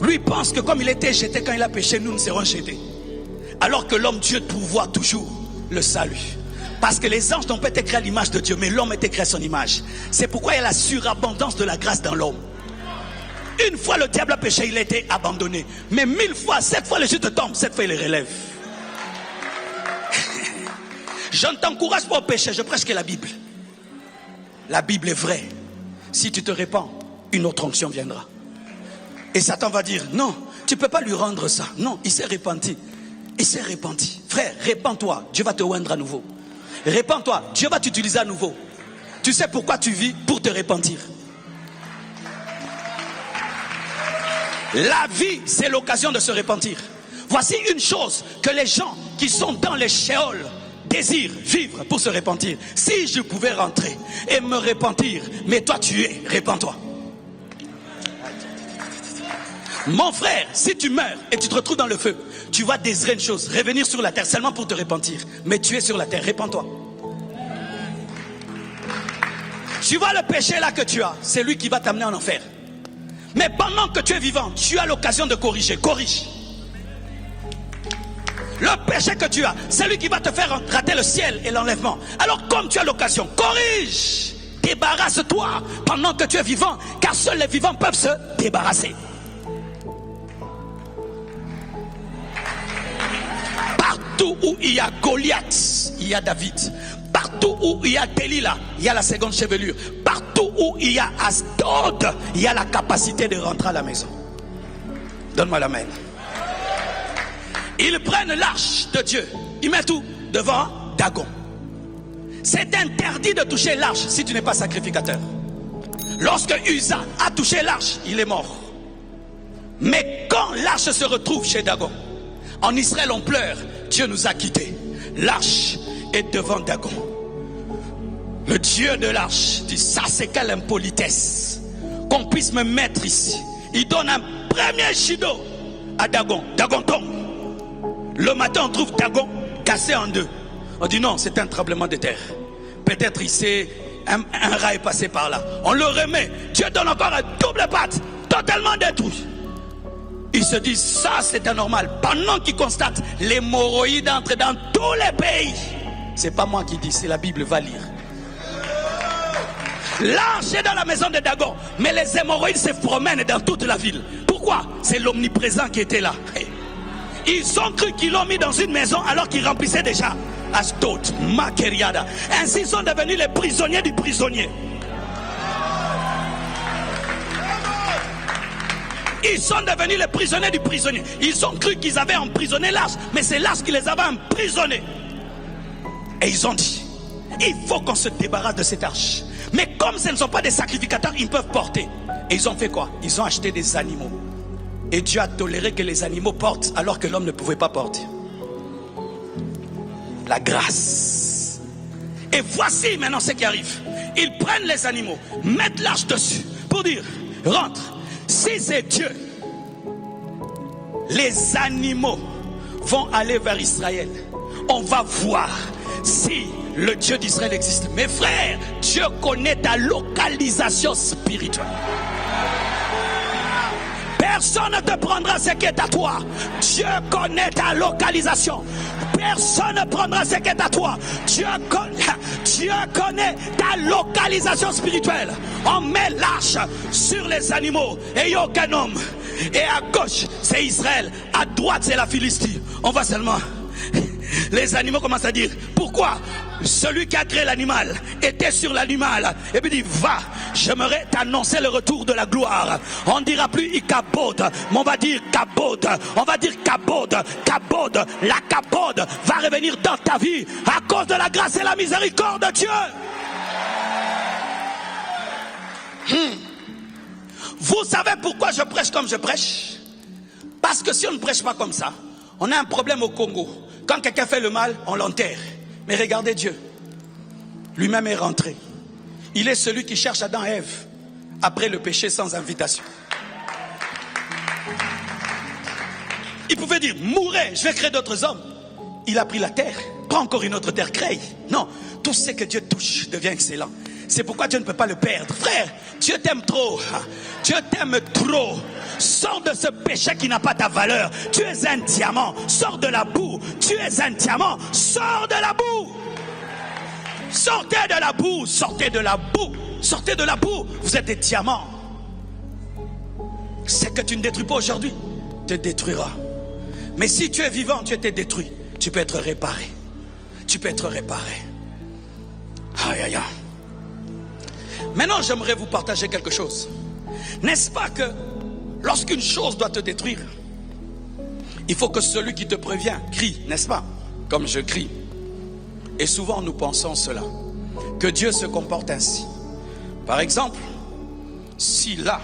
Lui pense que comme il était jeté quand il a péché, nous serons jetés. Alors que l'homme Dieu pourvoit toujours le salut. Parce que les anges n'ont pas été créés à l'image de Dieu, mais l'homme a été créé à son image. C'est pourquoi il y a la surabondance de la grâce dans l'homme. Une fois le diable a péché, il a été abandonné. Mais 1000 fois, 7 fois le juste tombe, 7 fois il les relève. Je ne t'encourage pas au péché, je prêche que la Bible. La Bible est vraie. Si tu te répands, une autre onction viendra. Et Satan va dire, non, tu ne peux pas lui rendre ça. Non, il s'est repenti. Il s'est repenti. Frère, répands-toi, Dieu va te oindre à nouveau. Répands-toi, Dieu va t'utiliser à nouveau. Tu sais pourquoi tu vis? Pour te repentir. La vie, c'est l'occasion de se repentir. Voici une chose que les gens qui sont dans les shéols désirent vivre pour se repentir. Si je pouvais rentrer et me repentir, mais toi tu es, repens-toi. Mon frère, si tu meurs et tu te retrouves dans le feu, tu vas désirer une chose, revenir sur la terre seulement pour te repentir. Mais tu es sur la terre, repens-toi. Tu vois le péché là que tu as, c'est lui qui va t'amener en enfer. Mais pendant que tu es vivant, tu as l'occasion de corriger. Corrige. Le péché que tu as, c'est lui qui va te faire rater le ciel et l'enlèvement. Alors comme tu as l'occasion, corrige. Débarrasse-toi pendant que tu es vivant, car seuls les vivants peuvent se débarrasser. Partout où il y a Goliath, il y a David. Partout où il y a Delilah, il y a la seconde chevelure. Partout où il y a Asdod, il y a la capacité de rentrer à la maison. Donne-moi la main. Ils prennent l'arche de Dieu. Ils mettent tout devant Dagon. C'est interdit de toucher l'arche si tu n'es pas sacrificateur. Lorsque Uza a touché l'arche, il est mort. Mais quand l'arche se retrouve chez Dagon, en Israël on pleure, Dieu nous a quittés. L'arche est devant Dagon. Le Dieu de l'arche dit, ça c'est quelle impolitesse qu'on puisse me mettre ici. Il donne un premier chido à Dagon. Dagon tombe. Le matin on trouve Dagon cassé en deux. On dit non, c'est un tremblement de terre. Peut-être ici un rat est passé par là. On le remet. Dieu donne encore un double patte, totalement détruit. Ils se disent, ça c'est anormal. Pendant qu'ils constatent, l'hémorroïde entre dans tous les pays. C'est pas moi qui dis, c'est la Bible, va lire. L'arche est dans la maison de Dagon, mais les hémorroïdes se promènent dans toute la ville. Pourquoi? C'est l'omniprésent qui était là. Ils ont cru qu'ils l'ont mis dans une maison alors qu'ils remplissaient déjà Asdod, Makeriada. Ainsi ils sont devenus les prisonniers du prisonnier. Ils sont devenus les prisonniers du prisonnier. Ils ont cru qu'ils avaient emprisonné l'arche, mais c'est l'arche qui les avait emprisonnés. Et ils ont dit, il faut qu'on se débarrasse de cette arche. Mais comme ce ne sont pas des sacrificateurs, ils peuvent porter. Et ils ont fait quoi? Ils ont acheté des animaux. Et Dieu a toléré que les animaux portent alors que l'homme ne pouvait pas porter. La grâce. Et voici maintenant ce qui arrive. Ils prennent les animaux, mettent l'arche dessus pour dire, rentre. Si c'est Dieu, les animaux vont aller vers Israël. On va voir si le Dieu d'Israël existe. Mes frères, Dieu connaît ta localisation spirituelle. Personne ne te prendra ce qui est à toi. Dieu connaît ta localisation. Personne ne prendra ce qui est à toi. Dieu connaît ta localisation spirituelle. On met l'arche sur les animaux et il n'y a aucun homme. Et à gauche, c'est Israël. À droite, c'est la Philistie. On va seulement... Les animaux commencent à dire, pourquoi celui qui a créé l'animal était sur l'animal. Et puis il dit, va, j'aimerais t'annoncer le retour de la gloire. On ne dira plus Ikabod, mais on va dire Kabod. On va dire Kabod, Kabod. La Kabod va revenir dans ta vie à cause de la grâce et la miséricorde de Dieu. Vous savez pourquoi je prêche comme je prêche? Parce que si on ne prêche pas comme ça, on a un problème au Congo. Quand quelqu'un fait le mal, on l'enterre. Mais regardez Dieu. Lui-même est rentré. Il est celui qui cherche Adam et Ève après le péché sans invitation. Il pouvait dire, mourrez, je vais créer d'autres hommes. Il a pris la terre, pas encore une autre terre, crée. Non, tout ce que Dieu touche devient excellent. C'est pourquoi Dieu ne peut pas le perdre. Frère, Dieu t'aime trop. Dieu t'aime trop. Sors de ce péché qui n'a pas ta valeur. Tu es un diamant. Sors de la boue. Tu es un diamant. Sors de la boue. Sortez de la boue. Sortez de la boue. Sortez de la boue. Vous êtes des diamants. Ce que tu ne détruis pas aujourd'hui te détruira. Mais si tu es vivant, tu étais détruit. Tu peux être réparé. Tu peux être réparé. Aïe, aïe, aïe. Maintenant, j'aimerais vous partager quelque chose. N'est-ce pas que lorsqu'une chose doit te détruire, il faut que celui qui te prévient crie, n'est-ce pas? Comme je crie. Et souvent, nous pensons cela. Que Dieu se comporte ainsi. Par exemple, si là,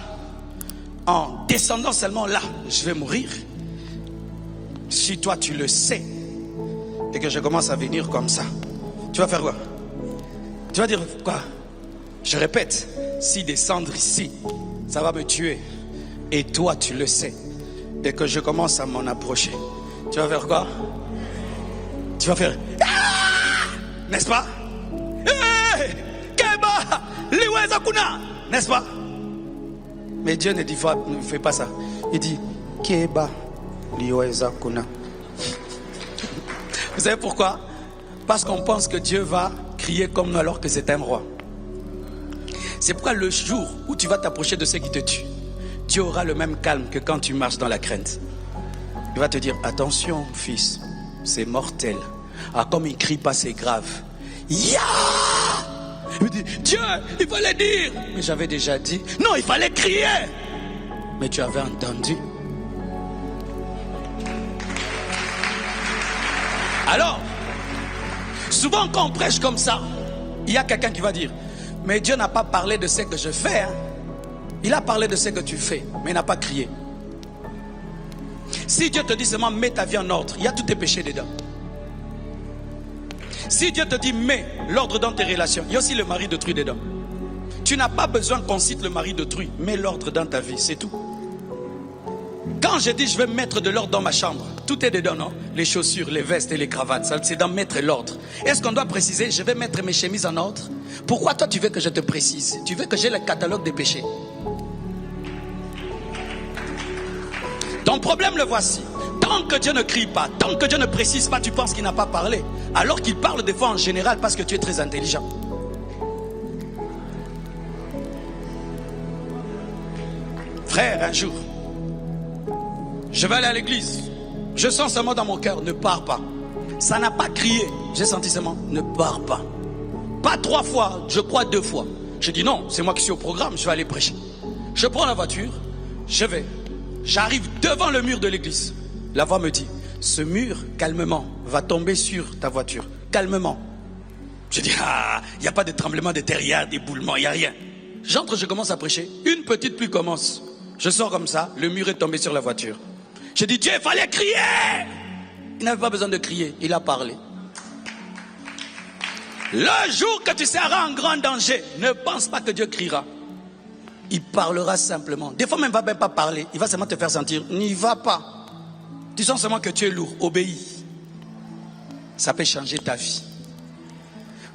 en descendant seulement là, je vais mourir. Si toi, tu le sais, et que je commence à venir comme ça, tu vas faire quoi? Tu vas dire quoi? Je répète, si descendre ici, ça va me tuer. Et toi, tu le sais. Dès que je commence à m'en approcher, tu vas faire quoi? Tu vas faire... Ah! N'est-ce pas? Hey! Keba! Liweza kuna! N'est-ce pas? Mais Dieu ne fait pas ça. Il dit, Keba, liweza kuna. Vous savez pourquoi? Parce qu'on pense que Dieu va crier comme nous alors que c'est un roi. C'est pourquoi le jour où tu vas t'approcher de ceux qui te tuent, Dieu aura le même calme que quand tu marches dans la crainte. Il va te dire, attention fils, c'est mortel. Ah, comme il crie pas, c'est grave. Ya! Il dit, Dieu, il fallait dire. Mais j'avais déjà dit. Non, il fallait crier. Mais tu avais entendu. Alors, souvent quand on prêche comme ça, il y a quelqu'un qui va dire, mais Dieu n'a pas parlé de ce que je fais. Hein. Il a parlé de ce que tu fais, mais il n'a pas crié. Si Dieu te dit seulement mets ta vie en ordre, il y a tous tes péchés dedans. Si Dieu te dit mets l'ordre dans tes relations, il y a aussi le mari d'autrui dedans. Tu n'as pas besoin qu'on cite le mari d'autrui, mets l'ordre dans ta vie, c'est tout. Quand je dis je vais mettre de l'ordre dans ma chambre, tout est dedans, non? Les chaussures, les vestes et les cravates, c'est dans mettre l'ordre. Est-ce qu'on doit préciser, je vais mettre mes chemises en ordre? Pourquoi toi tu veux que je te précise? Tu veux que j'ai le catalogue des péchés? Ton problème le voici. Tant que Dieu ne crie pas, tant que Dieu ne précise pas, tu penses qu'il n'a pas parlé. Alors qu'il parle des fois en général parce que tu es très intelligent. Frère, un jour, je vais aller à l'église. Je sens seulement dans mon cœur, ne pars pas. Ça n'a pas crié. J'ai senti seulement, ne pars pas. Pas 3 fois, je crois 2 fois. Je dis non, c'est moi qui suis au programme, je vais aller prêcher. Je prends la voiture, je vais. J'arrive devant le mur de l'église. La voix me dit, ce mur, calmement, va tomber sur ta voiture. Calmement. Je dis, ah, il n'y a pas de tremblement de terre, il y a d'éboulement, il n'y a rien. J'entre, je commence à prêcher. Une petite pluie commence. Je sors comme ça, le mur est tombé sur la voiture. Je dis, Dieu, il fallait crier. Il n'avait pas besoin de crier, il a parlé. Le jour que tu seras en grand danger, ne pense pas que Dieu criera. Il parlera simplement. Des fois même, il ne va même pas parler. Il va seulement te faire sentir, n'y va pas. Tu sens seulement que tu es lourd, obéis. Ça peut changer ta vie.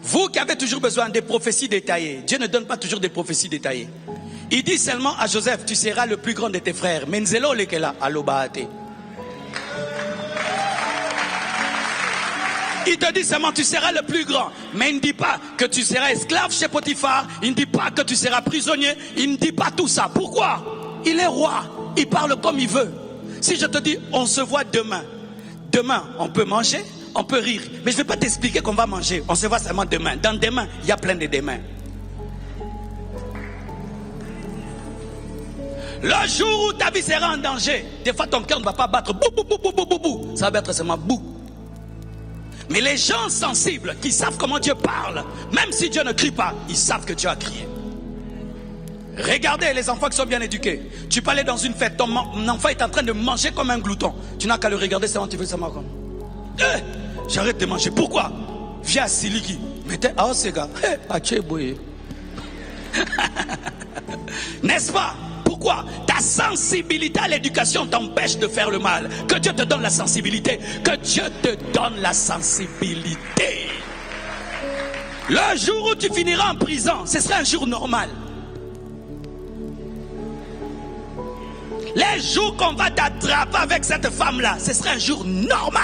Vous qui avez toujours besoin des prophéties détaillées, Dieu ne donne pas toujours des prophéties détaillées. Il dit seulement à Joseph, tu seras le plus grand de tes frères. Menzelo lekela alobaate. Il te dit seulement tu seras le plus grand. Mais il ne dit pas que tu seras esclave chez Potiphar. Il ne dit pas que tu seras prisonnier. Il ne dit pas tout ça. Pourquoi? Il est roi. Il parle comme il veut. Si je te dis on se voit demain. Demain on peut manger, on peut rire. Mais je ne vais pas t'expliquer qu'on va manger. On se voit seulement demain. Dans demain, il y a plein de demain. Le jour où ta vie sera en danger, des fois ton cœur ne va pas battre bou bou bou bou bou bou bou. Ça va battre seulement bou. Mais les gens sensibles qui savent comment Dieu parle, même si Dieu ne crie pas, ils savent que Dieu a crié. Regardez les enfants qui sont bien éduqués. Tu peux aller dans une fête, ton enfant est en train de manger comme un glouton. Tu n'as qu'à le regarder seulement, tu veux seulement comme j'arrête de manger. Pourquoi? Via Siliki. Mettez à Osega. N'est-ce pas? Pourquoi? Ta sensibilité à l'éducation t'empêche de faire le mal. Que Dieu te donne la sensibilité. Que Dieu te donne la sensibilité. Le jour où tu finiras en prison, ce sera un jour normal. Les jours qu'on va t'attraper avec cette femme-là, ce sera un jour normal.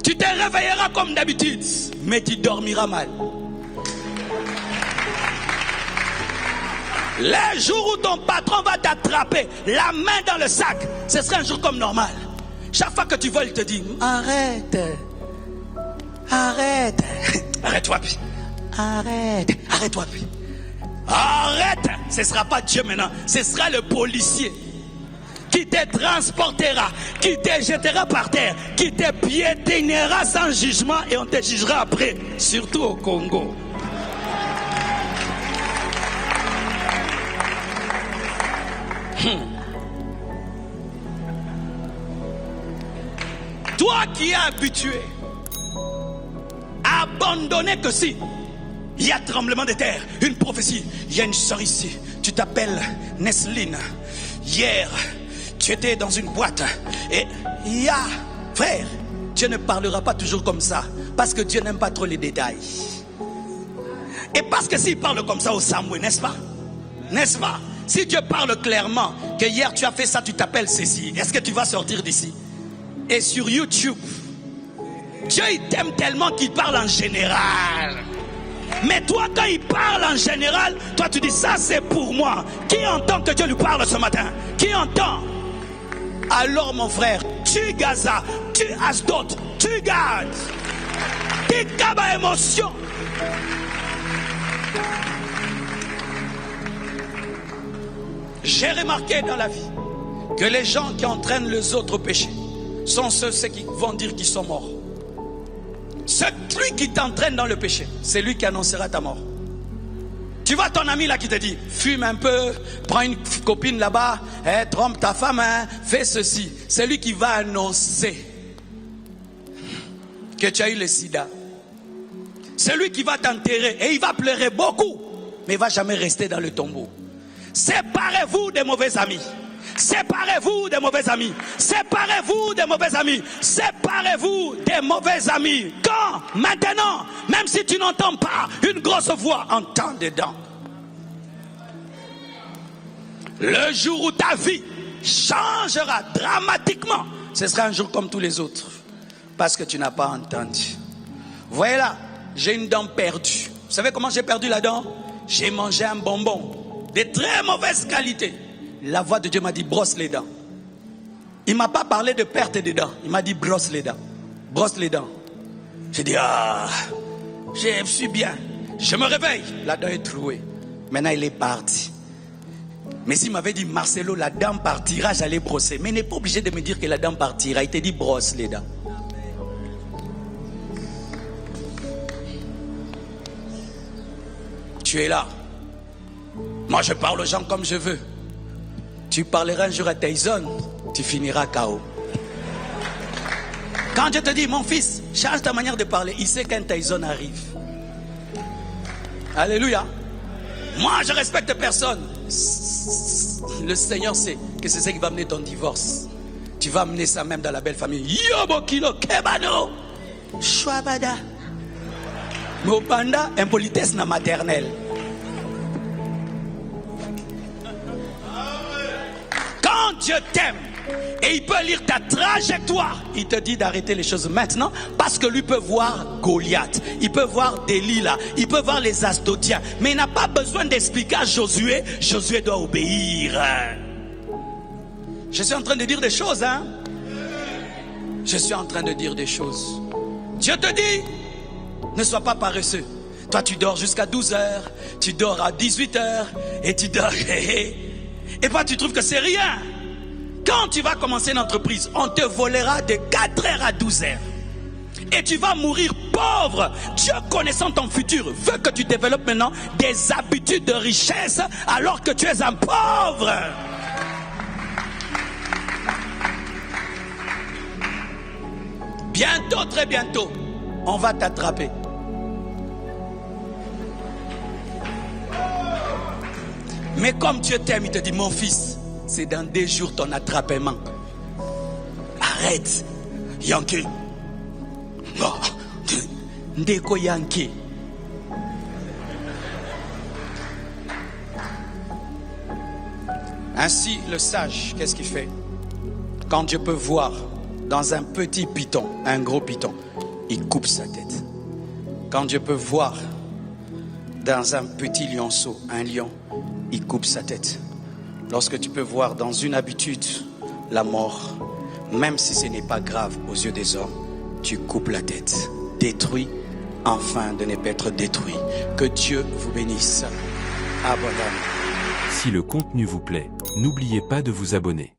Tu te réveilleras comme d'habitude, mais tu dormiras mal. Les jours où ton patron va t'attraper, la main dans le sac, ce sera un jour comme normal. Chaque fois que tu voles, il te dit, arrête. Arrête. Arrête-toi. Arrête. Arrête-toi. Arrête. Ce ne sera pas Dieu maintenant. Ce sera le policier qui te transportera, qui te jettera par terre, qui te piétinera sans jugement et on te jugera après. Surtout au Congo. Toi qui es habitué à abandonner que si il y a tremblement de terre, une prophétie, il y a une soeur ici, tu t'appelles Nesline. Hier, tu étais dans une boîte et il y a, frère, Dieu ne parlera pas toujours comme ça parce que Dieu n'aime pas trop les détails. Et parce que s'il parle comme ça au Samoué, n'est-ce pas? N'est-ce pas? Si Dieu parle clairement que hier tu as fait ça, tu t'appelles ceci, est-ce que tu vas sortir d'ici? Et sur YouTube, Dieu il t'aime tellement qu'il parle en général. Mais toi quand il parle en général, toi tu dis ça c'est pour moi. Qui entend que Dieu lui parle ce matin? Qui entend? Alors mon frère, tu Gaza, tu Asdod, tu Gad, tu Kaba émotion. J'ai remarqué dans la vie que les gens qui entraînent les autres au péché sont ceux qui vont dire qu'ils sont morts. Celui qui t'entraîne dans le péché, c'est lui qui annoncera ta mort. Tu vois ton ami là qui te dit, fume un peu, prends une copine là-bas, trompe ta femme, fais ceci. C'est lui qui va annoncer que tu as eu le sida. C'est lui qui va t'enterrer et il va pleurer beaucoup, mais il ne va jamais rester dans le tombeau. Séparez-vous des mauvais amis. Séparez-vous des mauvais amis. Séparez-vous des mauvais amis. Séparez-vous des mauvais amis. Quand? Maintenant. Même si tu n'entends pas une grosse voix, entends dedans. Le jour où ta vie changera dramatiquement, ce sera un jour comme tous les autres. Parce que tu n'as pas entendu. Voyez là, j'ai une dent perdue. Vous savez comment j'ai perdu la dent? J'ai mangé un bonbon de très mauvaise qualité. La voix de Dieu m'a dit brosse les dents. Il ne m'a pas parlé de perte de dents. Il m'a dit brosse les dents. Brosse les dents. J'ai dit je suis bien. Je me réveille. La dent est trouée. Maintenant il est parti. Mais s'il m'avait dit Marcelo la dent partira, j'allais brosser. Mais il n'est pas obligé de me dire que la dent partira. Il te dit brosse les dents. Tu es là. Moi je parle aux gens comme je veux. Tu parleras un jour à Tyson, tu finiras KO. Quand Dieu te dit, mon fils, change ta manière de parler, il sait qu'un Tyson arrive. Alléluia. Moi, je respecte personne. Le Seigneur sait que c'est ça qui va amener ton divorce. Tu vas amener ça même dans la belle famille. Yobokilo kebano. Chouabada. Mopanda, impolitesse na maternelle. Quand Dieu t'aime et il peut lire ta trajectoire, il te dit d'arrêter les choses maintenant parce que lui peut voir Goliath, il peut voir Delilah, il peut voir les Asdodiens, mais il n'a pas besoin d'expliquer à Josué. Josué doit obéir. Je suis en train de dire des choses, hein? Je suis en train de dire des choses. Dieu te dit, ne sois pas paresseux. Toi tu dors jusqu'à 12h, tu dors à 18h et tu dors. Et toi tu trouves que c'est rien. Quand tu vas commencer une entreprise, on te volera de 4h à 12h. Et tu vas mourir pauvre. Dieu connaissant ton futur veut que tu développes maintenant des habitudes de richesse alors que tu es un pauvre. Bientôt, très bientôt, on va t'attraper. Mais comme Dieu t'aime, il te dit, mon fils, c'est dans 2 jours ton attrapement. Arrête, Yankee. Ndeko Yankee. Ainsi, le sage, qu'est-ce qu'il fait? Quand Dieu peut voir dans un petit python, un gros python, il coupe sa tête. Quand Dieu peut voir dans un petit lionceau, un lion, il coupe sa tête. Lorsque tu peux voir dans une habitude la mort, même si ce n'est pas grave aux yeux des hommes, tu coupes la tête. Détruis afin de ne pas être détruit. Que Dieu vous bénisse abondamment. Si le contenu vous plaît, n'oubliez pas de vous abonner.